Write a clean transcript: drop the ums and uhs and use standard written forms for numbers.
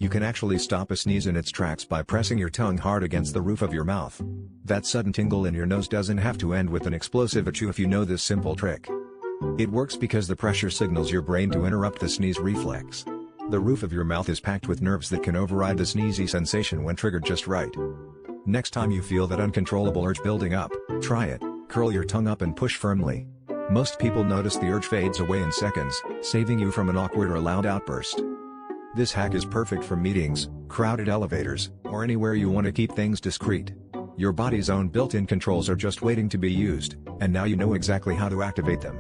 You can actually stop a sneeze in its tracks by pressing your tongue hard against the roof of your mouth. That sudden tingle in your nose doesn't have to end with an explosive achoo if you know this simple trick. It works because the pressure signals your brain to interrupt the sneeze reflex. The roof of your mouth is packed with nerves that can override the sneezy sensation when triggered just right. Next time you feel that uncontrollable urge building up, try it. Curl your tongue up and push firmly. Most people notice the urge fades away in seconds, saving you from an awkward or loud outburst. This hack is perfect for meetings, crowded elevators, or anywhere you want to keep things discreet. Your body's own built-in controls are just waiting to be used, and now you know exactly how to activate them.